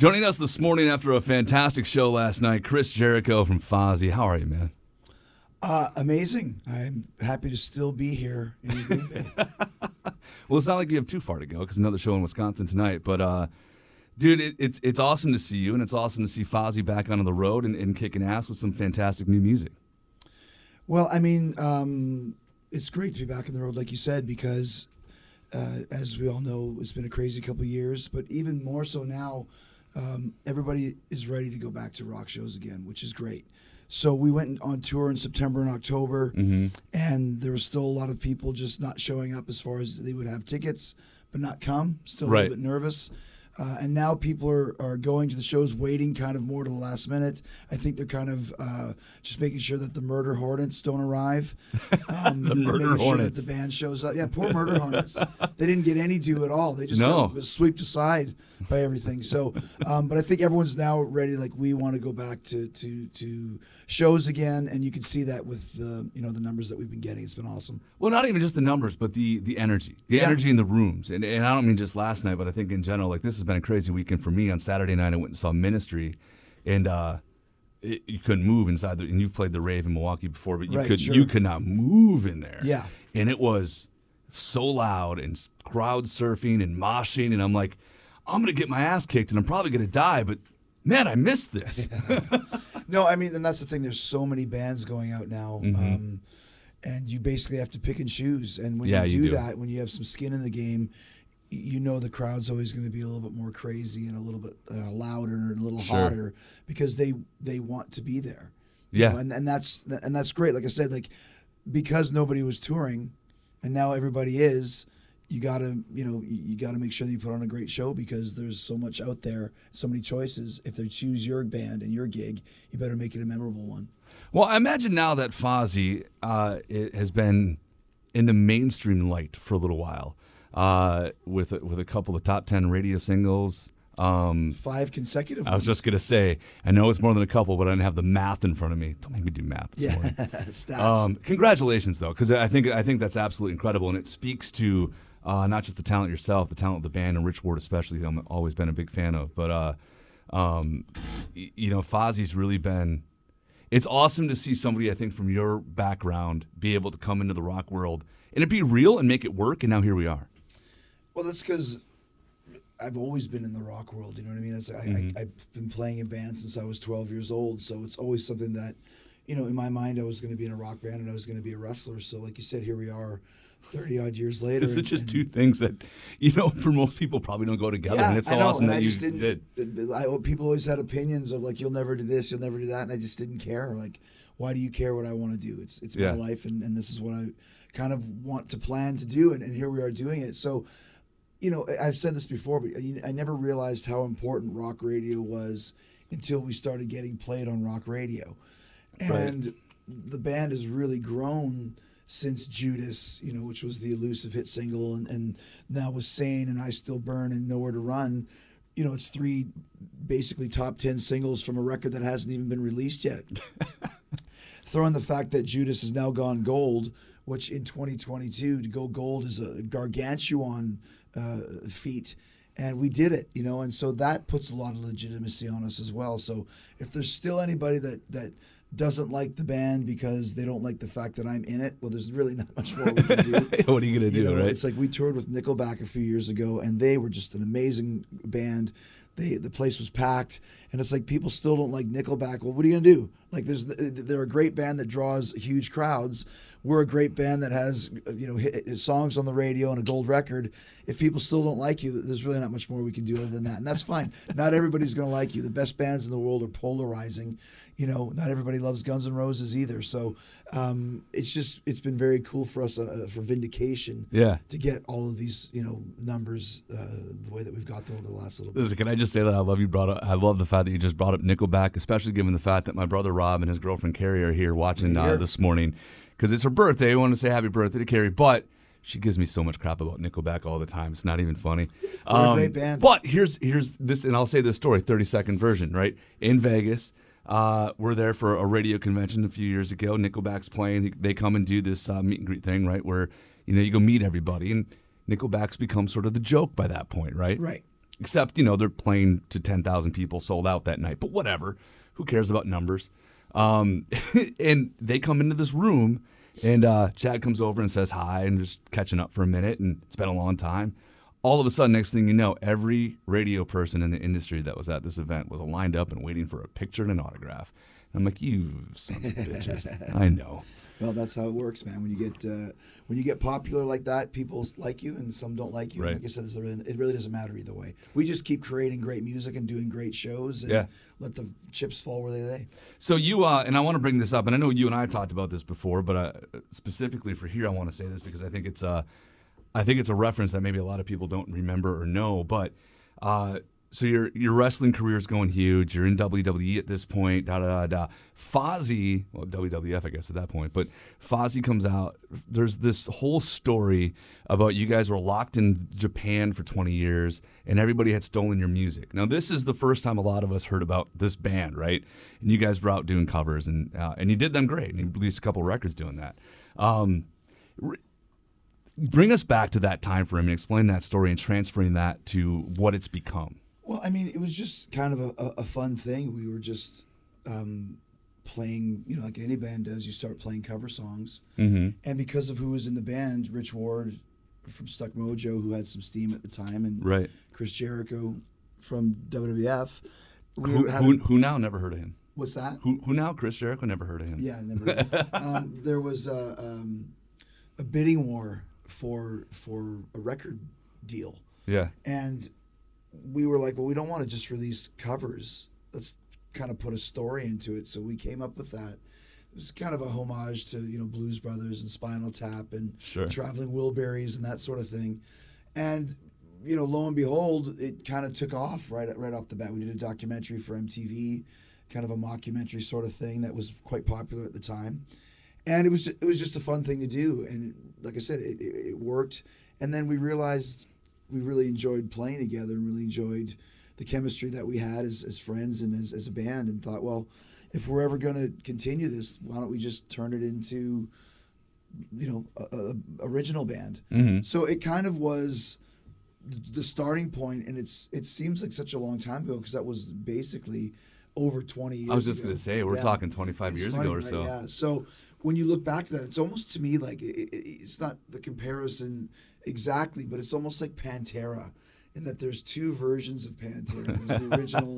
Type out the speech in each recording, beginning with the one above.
Joining us this morning after a fantastic show last night, Chris Jericho from Fozzy. How are you, man? Amazing. I'm happy to still be here in Green Bay. Well, it's not like you have too far to go because another show in Wisconsin tonight. But, dude, it's awesome to see you, and it's awesome to see Fozzy back on the road and kicking ass with some fantastic new music. Well, I mean, it's great to be back on the road, like you said, because as we all know, it's been a crazy couple of years. But even more so now, everybody is ready to go back to rock shows again, which is great. So we went on tour in September and October, and there was still a lot of people just not showing up as far as they would have tickets but not come, still a little bit nervous. And now people are going to the shows waiting kind of more to the last minute. I think they're kind of just making sure that the Murder Hornets don't arrive. The Murder Hornets. Sure that the band shows up. Yeah, poor Murder Hornets. They didn't get any due at all. They just got swept aside by everything. So, but I think everyone's now ready. Like, we want to go back to shows again, and you can see that with the the numbers that we've been getting. It's been awesome. Well, not even just the numbers, but the energy. The energy in the rooms. And I don't mean just last night, but I think in general, like, this has been a crazy weekend for me. On Saturday night, I went and saw Ministry, and you couldn't move inside. And you've played the Rave in Milwaukee before, but you could not move in there. Yeah. And it was so loud and crowd surfing and moshing, and I'm like, I'm going to get my ass kicked, and I'm probably going to die, but man, I missed this. No, I mean, and that's the thing. There's so many bands going out now, and you basically have to pick and choose. And when you do that, when you have some skin in the game, you know the crowd's always going to be a little bit more crazy and a little bit louder and a little hotter because they want to be there. Yeah, and that's great. Like I said, like, because nobody was touring, and now everybody is. You gotta make sure that you put on a great show because there's so much out there, so many choices. If they choose your band and your gig, you better make it a memorable one. Well, I imagine now that Fozzy it has been in the mainstream light for a little while, with a couple of top 10 radio singles. 5 consecutive. I was just gonna say, I know it's more than a couple, but I didn't have the math in front of me. Don't make me do math this morning. Stats. Congratulations, though, because I think that's absolutely incredible, and it speaks to. Not just the talent yourself, the talent of the band, and Rich Ward especially, who I'm always been a big fan of. But, Fozzy's really been – it's awesome to see somebody, I think, from your background be able to come into the rock world and it be real and make it work, and now here we are. Well, that's because I've always been in the rock world, you know what I mean? I've been playing in bands since I was 12 years old, so it's always something that, in my mind I was going to be in a rock band and I was going to be a wrestler. So like you said, here we are. 30-odd years later. Is it just two things that, for most people probably don't go together? Yeah, and it's so awesome that you did. People always had opinions of, like, you'll never do this, you'll never do that, and I just didn't care. Like, why do you care what I want to do? It's my life, and this is what I kind of want to plan to do, and here we are doing it. So, I've said this before, but I never realized how important rock radio was until we started getting played on rock radio. And the band has really grown since Judas, which was the elusive hit single, and now with Sane and I Still Burn and Nowhere to Run, it's 3 basically top 10 singles from a record that hasn't even been released yet. Throw in the fact that Judas has now gone gold, which in 2022 to go gold is a gargantuan feat, and we did it, and so that puts a lot of legitimacy on us as well. So if there's still anybody that doesn't like the band because they don't like the fact that I'm in it, well, there's really not much more we can do. What are you going to do, right? It's like we toured with Nickelback a few years ago, and they were just an amazing band. The place was packed, and it's like people still don't like Nickelback. Well, what are you going to do? Like, they're a great band that draws huge crowds. We're a great band that has songs on the radio and a gold record. If people still don't like you, there's really not much more we can do other than that, and that's fine. Not everybody's going to like you. The best bands in the world are polarizing. Not everybody loves Guns N' Roses either. So it's been very cool for us for vindication to get all of these numbers the way that we've got them over the last little bit. Listen, can I just say that I love the fact that you just brought up Nickelback, especially given the fact that my brother Rob and his girlfriend Carrie are here watching this morning because it's her birthday. I want to say happy birthday to Carrie, but she gives me so much crap about Nickelback all the time. It's not even funny. They're a great band. But here's this, and I'll say this story, 30-second version, right? In Vegas, we're there for a radio convention a few years ago. Nickelback's playing. They come and do this meet and greet thing, right, where you go meet everybody, and Nickelback's become sort of the joke by that point, right? Right. Except, they're playing to 10,000 people sold out that night. But whatever. Who cares about numbers? And they come into this room, and Chad comes over and says hi and just catching up for a minute. And it's been a long time. All of a sudden, next thing you know, every radio person in the industry that was at this event was lined up and waiting for a picture and an autograph. And I'm like, you sons of bitches. I know. Well, that's how it works, man. When you get popular like that, people like you and some don't like you. Right. And like I said, it really doesn't matter either way. We just keep creating great music and doing great shows and let the chips fall where they lay. So you, and I want to bring this up, and I know you and I have talked about this before, but specifically for here, I want to say this because I think it's a reference that maybe a lot of people don't remember or know. But so your wrestling career is going huge. You're in WWE at this point. Fozzy, well, WWF, I guess at that point. But Fozzy comes out. There's this whole story about you guys were locked in Japan for 20 years, and everybody had stolen your music. Now, this is the first time a lot of us heard about this band, right? And you guys were out doing covers, and you did them great. And you released a couple records doing that. Bring us back to that time frame and explain that story and transferring that to what it's become. Well, I mean, it was just kind of a fun thing. We were just playing, like any band does, you start playing cover songs. Mm-hmm. And because of who was in the band, Rich Ward from Stuck Mojo, who had some steam at the time, and right. Chris Jericho from WWF. Who now? Never heard of him. What's that? Who now? Chris Jericho? Never heard of him. Yeah, never heard of him. There was a bidding war for a record deal. Yeah. And we were like, well, we don't want to just release covers. Let's kind of put a story into it. So we came up with that. It was kind of a homage to, Blues Brothers and Spinal Tap and Traveling Wilburys and that sort of thing. And, lo and behold, it kind of took off right off the bat. We did a documentary for MTV, kind of a mockumentary sort of thing that was quite popular at the time. And it was just a fun thing to do. And like I said, it worked. And then we realized we really enjoyed playing together and really enjoyed the chemistry that we had as friends and as a band, and thought, well, if we're ever going to continue this, why don't we just turn it into, a original band? Mm-hmm. So it kind of was the starting point, and it seems like such a long time ago because that was basically over 20 years ago. I was just going to say, we're talking 25 years ago or right? so. Yeah. So when you look back to that, it's almost to me like it's not the comparison exactly, but it's almost like Pantera, in that there's two versions of Pantera. There's the original,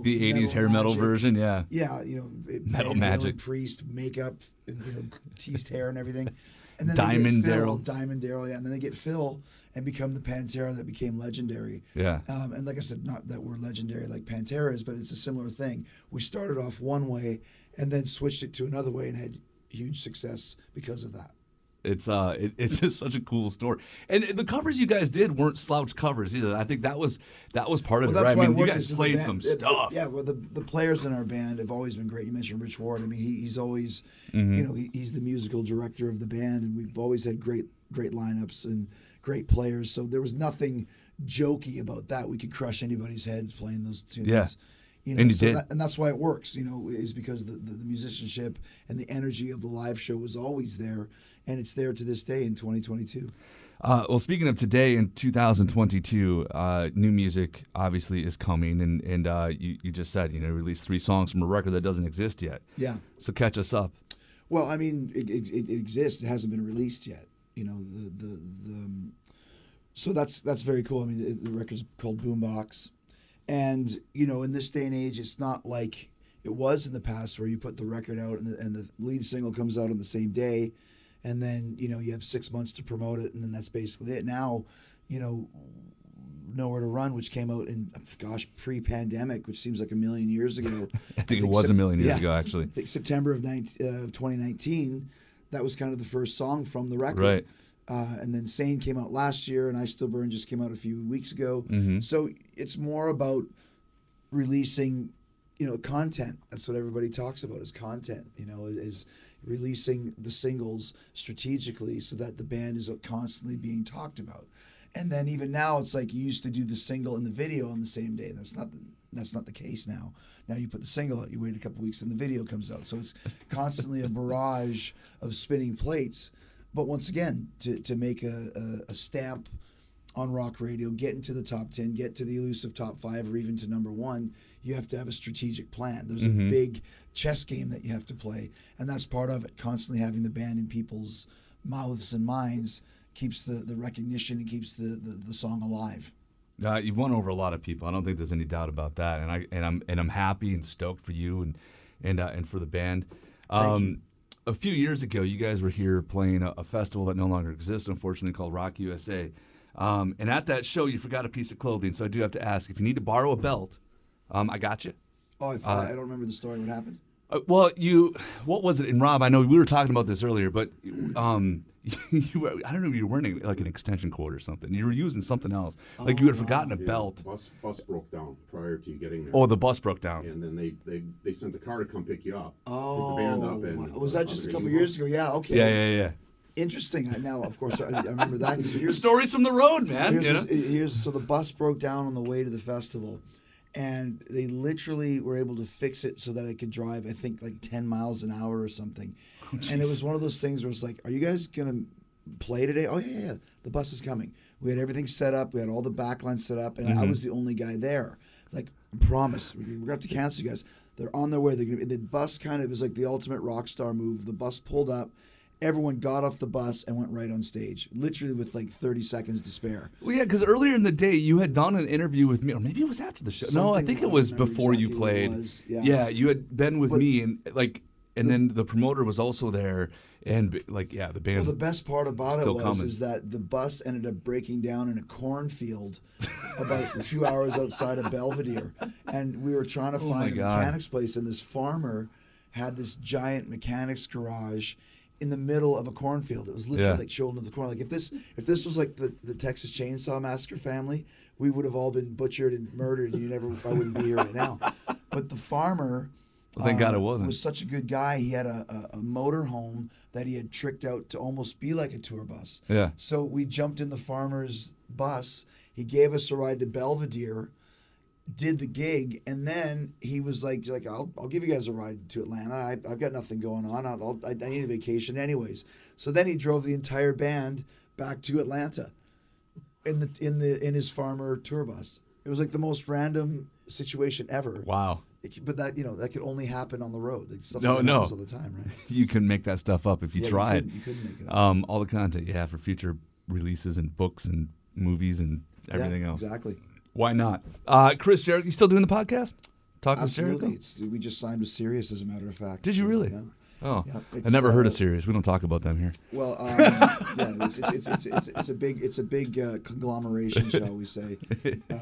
the 80s hair metal version, yeah. Yeah, Metal Magic. Priest, makeup, and, teased hair and everything. And then Diamond Daryl, yeah. And then they get Phil and become the Pantera that became legendary. Yeah. And like I said, not that we're legendary like Pantera is, but it's a similar thing. We started off one way and then switched it to another way and had huge success because of that. It's just such a cool story, and the covers you guys did weren't slouch covers either. I think that was part of it, right? I mean, you guys played some stuff. Yeah, well, the players in our band have always been great. You mentioned Rich Ward. I mean, he's always, he's the musical director of the band, and we've always had great lineups and great players. So there was nothing jokey about that. We could crush anybody's heads playing those tunes. Yeah. And you did. And that's why it works, is because the musicianship and the energy of the live show was always there, and it's there to this day in 2022. Well, speaking of today in 2022, new music obviously is coming, and you just said, released 3 songs from a record that doesn't exist yet. Yeah. So catch us up. Well, I mean, it exists. It hasn't been released yet. So that's very cool. I mean, the record's called Boombox. And, in this day and age, it's not like it was in the past where you put the record out and the lead single comes out on the same day. And then, you have 6 months to promote it. And then that's basically it. Now, Nowhere to Run, which came out in, pre-pandemic, which seems like a million years ago. I think it was a million years ago, actually. I think September of 2019, that was kind of the first song from the record. Right. And then Sane came out last year, and I Still Burn just came out a few weeks ago. Mm-hmm. So it's more about releasing, content. That's what everybody talks about, is content, is releasing the singles strategically so that the band is constantly being talked about. And then even now, it's like you used to do the single and the video on the same day. That's not the case now. Now you put the single out, you wait a couple weeks, and the video comes out. So it's constantly a barrage of spinning plates. But once again, to make a stamp on rock radio, get into the top 10, get to the elusive top 5, or even to number 1, you have to have a strategic plan. There's a big chess game that you have to play, and that's part of it. Constantly having the band in people's mouths and minds keeps the recognition and keeps the song alive. You've won over a lot of people. I don't think there's any doubt about that, and I'm happy and stoked for you and for the band. Thank you. A few years ago, you guys were here playing a festival that no longer exists, unfortunately, called Rock USA. And at that show, you forgot a piece of clothing. So I do have to ask, if you need to borrow a belt, I got you. Oh, I don't remember the story. What happened? What was it? And Rob, I know we were talking about this earlier, but I don't know if you were wearing like an extension cord or something. You were using something else. Like you had forgotten a belt. Bus broke down prior to you getting there. Oh, the bus broke down. And then they sent the car to come pick you up. Oh, pick the band up. And, was that just a couple years ago? Yeah, okay. Yeah. Interesting. Now, of course, I remember that. Stories from the road, man. So the bus broke down on the way to the festival, and they literally were able to fix it so that I could drive, I think, like 10 miles an hour or something. Oh, and it was one of those things where it's like, are you guys going to play today? Oh, yeah, the bus is coming. We had everything set up. We had all the backlines set up, and I was the only guy there. It's like, I promise, we're going to have to cancel you guys. They're on their way. The bus kind of is like the ultimate rock star move. The bus pulled up. Everyone got off the bus and went right on stage, literally with like 30 seconds to spare. Well, yeah, because earlier in the day, you had done an interview with me, or maybe it was after the show. No, I think it was before you played. Yeah, you had been with me, and then the promoter was also there, and the band's the best part about it coming. is that the bus ended up breaking down in a cornfield about 2 hours outside of Belvedere, and we were trying to find a mechanics place, and this farmer had this giant mechanics garage in the middle of a cornfield. It was literally like Children of the Corn. Like if this was like the Texas Chainsaw Massacre family, we would have all been butchered and murdered, and I wouldn't be here right now. But the farmer, thank God it wasn't. Was such a good guy. He had a motor home that he had tricked out to almost be like a tour bus. Yeah. So we jumped in the farmer's bus. He gave us a ride to Belvedere, did the gig, and then he was like I'll give you guys a ride to Atlanta. I've got nothing going on. I need a vacation anyways. So then he drove the entire band back to Atlanta in his farmer tour bus. It was like the most random situation ever. Wow. But that that could only happen on the road. Like stuff happens all the time, right? You can make that stuff up if you tried. You couldn't make it up. All the content you have for future releases and books and movies and everything else. Exactly. Why not? Chris Jericho, you still doing the podcast? Talking with Jericho? Absolutely. We just signed with Sirius, as a matter of fact. Did you really? Yeah. Oh, yeah, I never heard of Sirius. We don't talk about them here. Well, it's a big conglomeration, shall we say?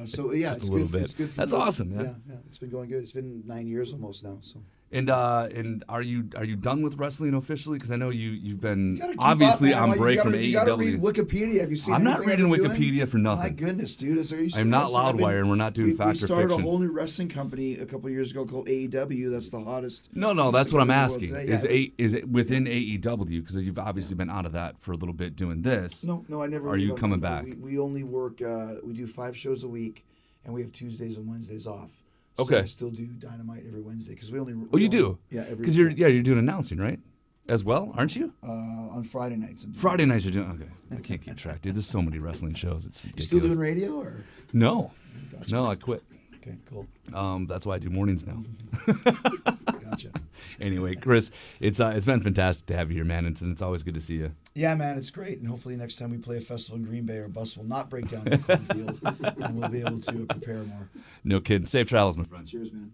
So yeah, just a little bit. It's good. That's awesome, man. Yeah, it's been going good. It's been 9 years almost now. So. And are you done with wrestling officially? Because I know you've been obviously on break from AEW. You got to read Wikipedia. Have you seen? I'm not reading Wikipedia for nothing. My goodness, dude! I'm not Loudwire, and we're not doing fact or fiction. We started a whole new wrestling company a couple of years ago called AEW. That's the hottest. No, that's what I'm asking. Is it within AEW? Because you've obviously been out of that for a little bit doing this. No, I never. Are you coming back? We only work. We do 5 shows a week, and we have Tuesdays and Wednesdays off. So okay. I still do Dynamite every Wednesday because we only. Oh, you do? Yeah, because you're doing announcing, right? As well, aren't you? On Friday nights. Friday nights you're doing. Okay, I can't keep track, dude. There's so many wrestling shows. It's ridiculous. You still doing radio or? No, gotcha. No, I quit. Okay, cool. That's why I do mornings now. Gotcha. Anyway, Chris, it's been fantastic to have you here, man. It's always good to see you. Yeah, man, it's great. And hopefully next time we play a festival in Green Bay, our bus will not break down in the cornfield, and we'll be able to prepare more. No kidding. Safe travels, my friend. Cheers, man.